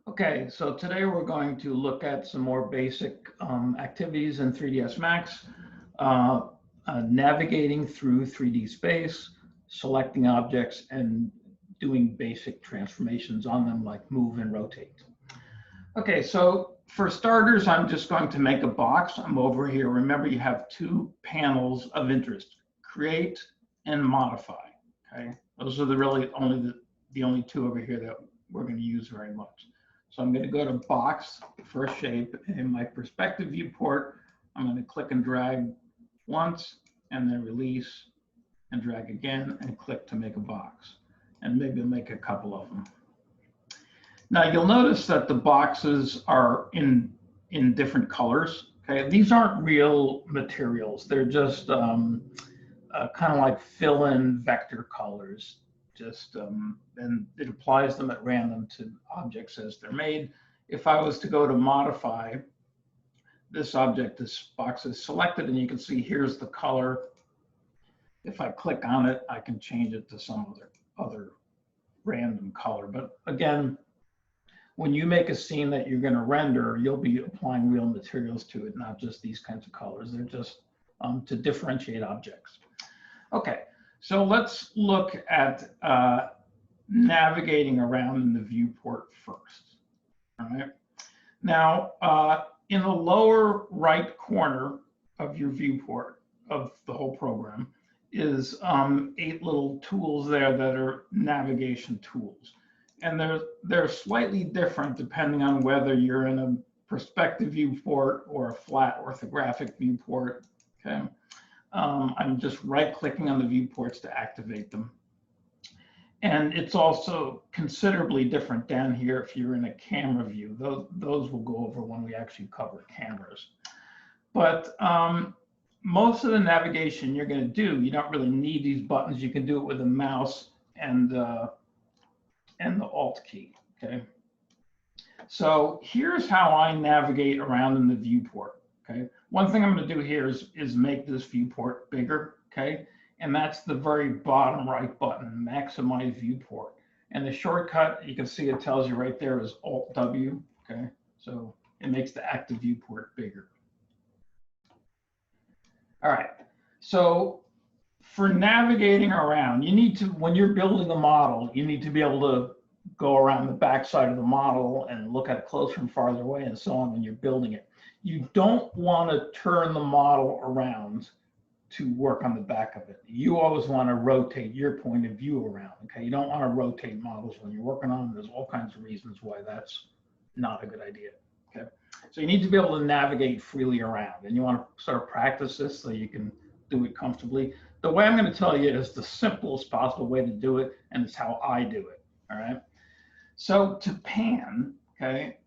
Okay, so today we're going to look at some more basic activities in 3ds Max, uh, navigating through 3D space, selecting objects, and doing basic transformations on them like move and rotate. Okay, so for starters, I'm just going to make a box. I'm over here. Remember, you have two panels of interest, create and modify. Okay, those are really only the only two over here that we're going to use very much. So I'm going to go to box for a shape. In my perspective viewport, I'm going to click and drag once and then release and drag again and click to make a box. And maybe make a couple of them. Now you'll notice that the boxes are in different colors. Okay, these aren't real materials. They're just kind of like fill-in vector colors. And it applies them at random to objects as they're made. If I was to go to modify this object, this box is selected, and you can see here's the color. If I click on it, I can change it to some other random color. But again, when you make a scene that you're going to render, you'll be applying real materials to it, not just these kinds of colors. They're just to differentiate objects. Okay. So let's look at navigating around in the viewport first. All right. Now, in the lower right corner of your viewport of the whole program is 8 little tools there that are navigation tools. And they're slightly different depending on whether you're in a perspective viewport or a flat orthographic viewport. Okay. I'm just right-clicking on the viewports to activate them. And it's also considerably different down here if you're in a camera view. Those will go over when we actually cover cameras. But most of the navigation you're going to do, you don't really need these buttons. You can do it with a mouse and the Alt key. Okay. So here's how I navigate around in the viewport. Okay. One thing I'm going to do here is make this viewport bigger. Okay. And that's the very bottom right button, maximize viewport. And the shortcut, you can see it tells you right there is Alt W. Okay. So it makes the active viewport bigger. All right. So for navigating around, you need to, when you're building a model, you need to be able to go around the backside of the model and look at it closer and farther away and so on when you're building it. You don't want to turn the model around to work on the back of it. You always want to rotate your point of view around. Okay, you don't want to rotate models when you're working on them. There's all kinds of reasons why that's not a good idea. Okay, so you need to be able to navigate freely around, and you want to sort of practice this so you can do it comfortably. The way I'm going to tell you is the simplest possible way to do it, and it's how I do it. All right. So to pan, okay,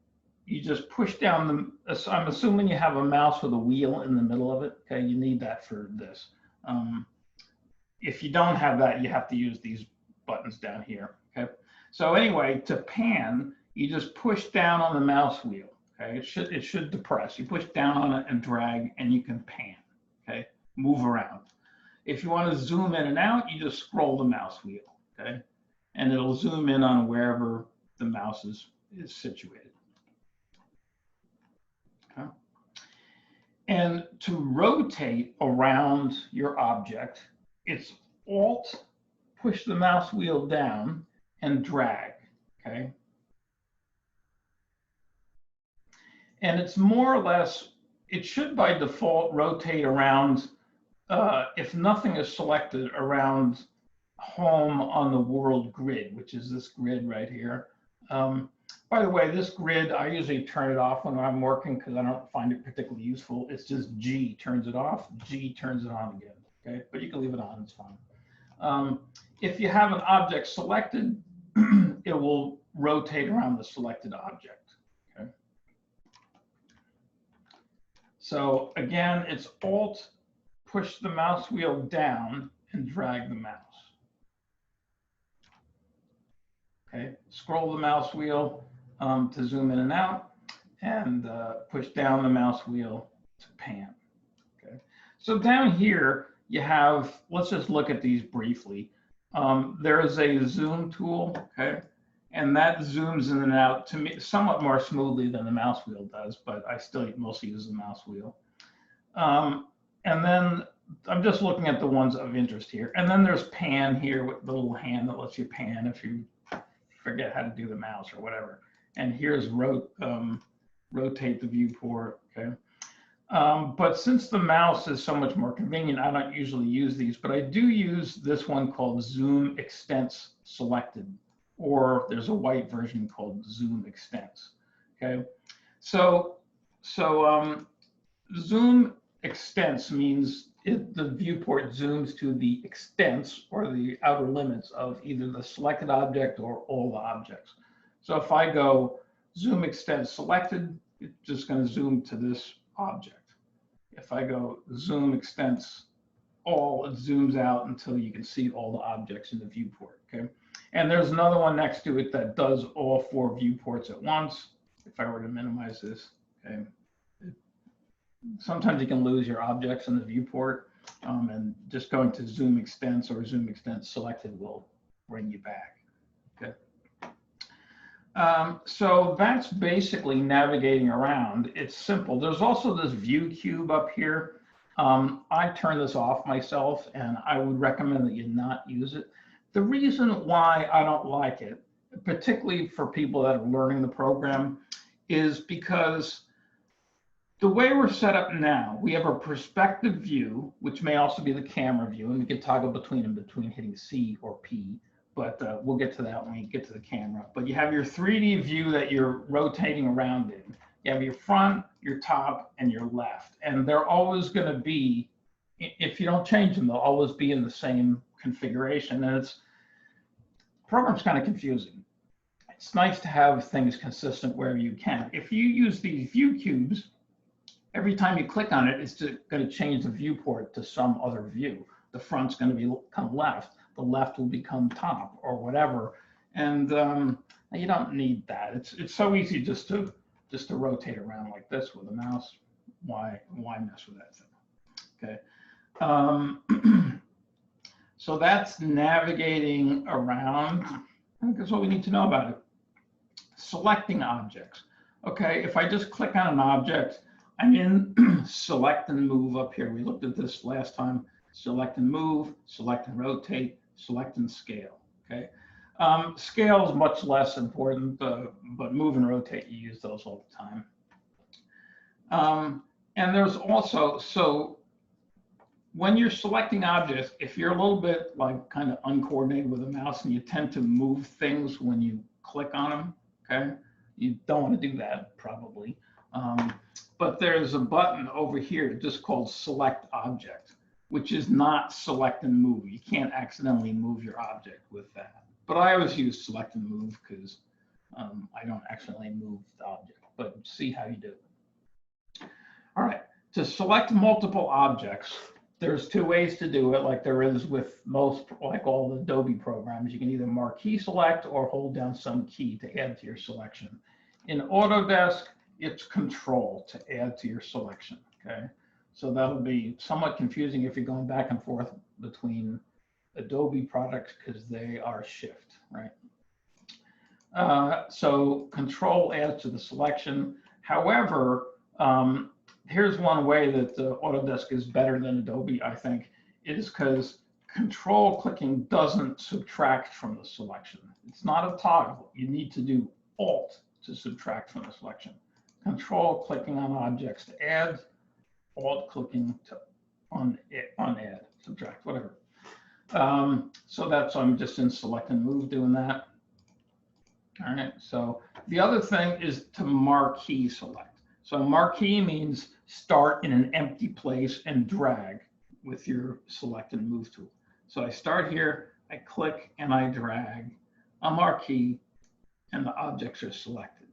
you just push down the, I'm assuming you have a mouse with a wheel in the middle of it. Okay, you need that for this. If you don't have that, you have to use these buttons down here. Okay, so anyway, to pan, you just push down on the mouse wheel. Okay, it should depress. You push down on it and drag, and you can pan. Okay, move around. If you want to zoom in and out, you just scroll the mouse wheel. Okay, and it'll zoom in on wherever the mouse is situated. Okay. And to rotate around your object, it's Alt, push the mouse wheel down, and drag. Okay. And it's more or less, it should by default rotate around, if nothing is selected, around home on the world grid, which is this grid right here. By the way, this grid, I usually turn it off when I'm working because I don't find it particularly useful. It's just G turns it off, G turns it on again. Okay, but you can leave it on, it's fine. If you have an object selected, it will rotate around the selected object. Okay. So again, it's Alt, push the mouse wheel down and drag the mouse. Okay, scroll the mouse wheel to zoom in and out, and push down the mouse wheel to pan. Okay, so down here you have, let's just look at these briefly. There is a zoom tool, okay, and that zooms in and out to me somewhat more smoothly than the mouse wheel does, but I still mostly use the mouse wheel. And then I'm just looking at the ones of interest here. And then there's pan here with the little hand that lets you pan if you forget how to do the mouse or whatever. And here's rotate the viewport, okay? But since the mouse is so much more convenient, I don't usually use these, but I do use this one called Zoom Extents Selected, or there's a white version called Zoom Extents, okay? So Zoom Extents means the viewport zooms to the extents or the outer limits of either the selected object or all the objects. So if I go Zoom Extents Selected, it's just going to zoom to this object. If I go Zoom Extents All, it zooms out until you can see all the objects in the viewport, okay? And there's another one next to it that does all 4 viewports at once. If I were to minimize this, okay? Sometimes you can lose your objects in the viewport, and just going to Zoom Extents or Zoom Extents Selected will bring you back, okay? So that's basically navigating around. It's simple. There's also this view cube up here. I turn this off myself, and I would recommend that you not use it. The reason why I don't like it, particularly for people that are learning the program, is because the way we're set up now, we have a perspective view, which may also be the camera view, and we can toggle between them between hitting C or P. But we'll get to that when we get to the camera. But you have your 3D view that you're rotating around in. You have your front, your top, and your left. And they're always going to be, if you don't change them, they'll always be in the same configuration. And the program's kind of confusing. It's nice to have things consistent wherever you can. If you use these view cubes, every time you click on it, it's going to change the viewport to some other view. The front's going to become left. The left will become top or whatever, and you don't need that. It's so easy just to rotate around like this with a mouse. Why mess with that thing? Okay. So that's navigating around. I think that's what we need to know about it. Selecting objects. Okay, if I just click on an object, I'm in select and move up here. We looked at this last time. Select and move, select and rotate, select and scale, okay? Scale is much less important, but move and rotate, you use those all the time. And there's also, so when you're selecting objects, if you're a little bit like kind of uncoordinated with a mouse and you tend to move things when you click on them, okay? You don't want to do that probably. But there's a button over here just called Select Object, which is not select and move. You can't accidentally move your object with that. But I always use select and move because I don't accidentally move the object, but see how you do it. All right, to select multiple objects, there's 2 ways to do it, like there is with most, like all the Adobe programs. You can either marquee select or hold down some key to add to your selection. In Autodesk, it's Control to add to your selection, okay? So that'll be somewhat confusing if you're going back and forth between Adobe products because they are Shift, right? So Control adds to the selection. However, here's one way that Autodesk is better than Adobe, I think, is because Control clicking doesn't subtract from the selection. It's not a toggle. You need to do Alt to subtract from the selection. Control clicking on objects to add, Alt clicking to unadd, subtract, whatever. So that's, I'm just in select and move doing that. All right, so the other thing is to marquee select. So marquee means start in an empty place and drag with your select and move tool. So I start here, I click and I drag a marquee and the objects are selected.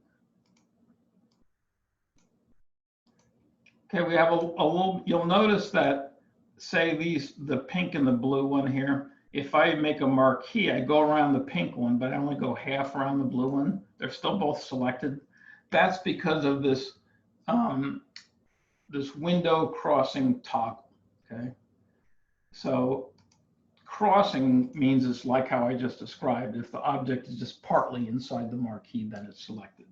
Okay, we have a little, you'll notice that, say the pink and the blue one here, if I make a marquee, I go around the pink one, but I only go half around the blue one. They're still both selected. That's because of this, this window crossing toggle, okay? So crossing means it's like how I just described. If the object is just partly inside the marquee, then it's selected.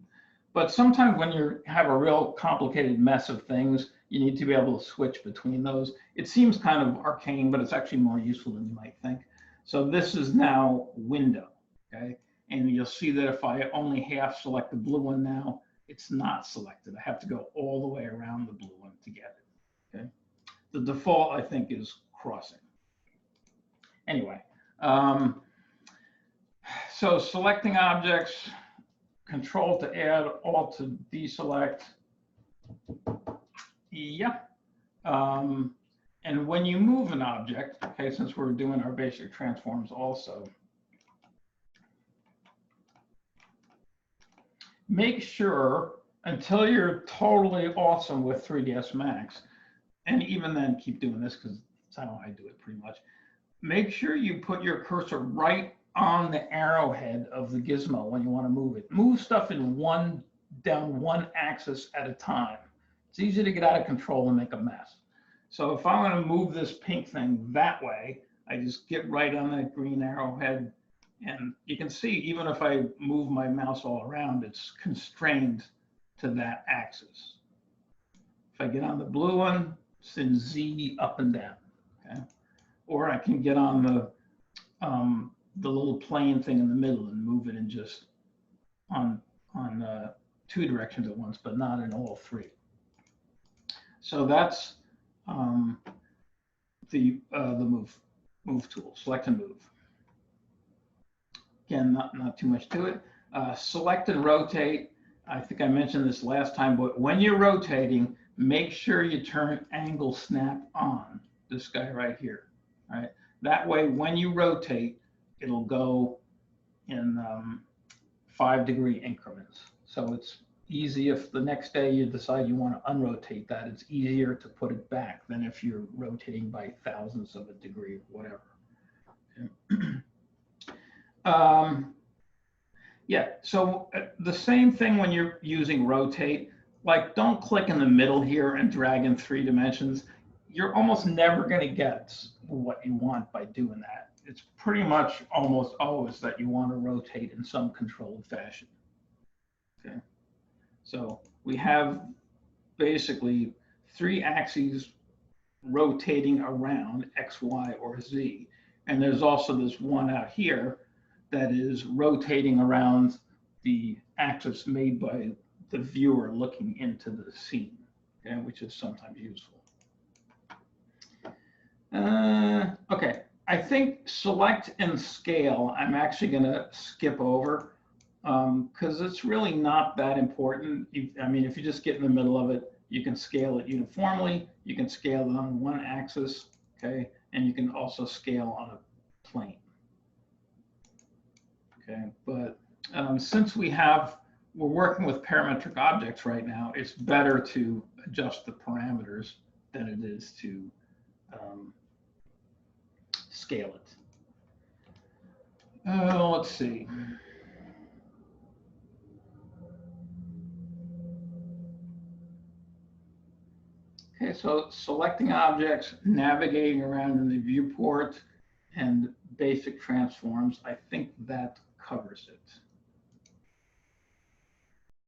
But sometimes when you have a real complicated mess of things, you need to be able to switch between those. It seems kind of arcane, but it's actually more useful than you might think. So this is now window, okay? And you'll see that if I only half select the blue one now, it's not selected. I have to go all the way around the blue one to get it, okay? The default, I think, is crossing. Anyway, so selecting objects, Control to add, Alt to deselect. Yeah. And when you move an object, okay, since we're doing our basic transforms also, make sure until you're totally awesome with 3ds Max, and even then keep doing this because that's how I do it pretty much. Make sure you put your cursor right on the arrowhead of the gizmo when you want to move it. Move stuff in down one axis at a time. It's easy to get out of control and make a mess. So if I want to move this pink thing that way, I just get right on that green arrowhead. And you can see, even if I move my mouse all around, it's constrained to that axis. If I get on the blue one, send Z up and down, okay? Or I can get on the little plane thing in the middle and move it in just on 2 directions at once, but not in all 3. So that's the move tool, select and move. Again, not too much to it. Select and rotate. I think I mentioned this last time, but when you're rotating, make sure you turn angle snap on, this guy right here, right? That way, when you rotate, it'll go in 5-degree increments. So it's easy if the next day you decide you want to unrotate that, it's easier to put it back than if you're rotating by thousandths of a degree or whatever. Yeah, so the same thing when you're using rotate, like don't click in the middle here and drag in 3 dimensions. You're almost never going to get what you want by doing that. It's pretty much almost always that you want to rotate in some controlled fashion. Okay, so we have basically 3 axes rotating around X, Y, or Z. And there's also this one out here that is rotating around the axis made by the viewer looking into the scene, okay, which is sometimes useful. Okay, I think select and scale, I'm actually going to skip over because it's really not that important. I mean, if you just get in the middle of it, you can scale it uniformly. You can scale it on one axis, okay, and you can also scale on a plane. Okay, but since we're working with parametric objects right now, it's better to adjust the parameters than it is to scale it. Let's see. Okay, so selecting objects, navigating around in the viewport, and basic transforms, I think that covers it.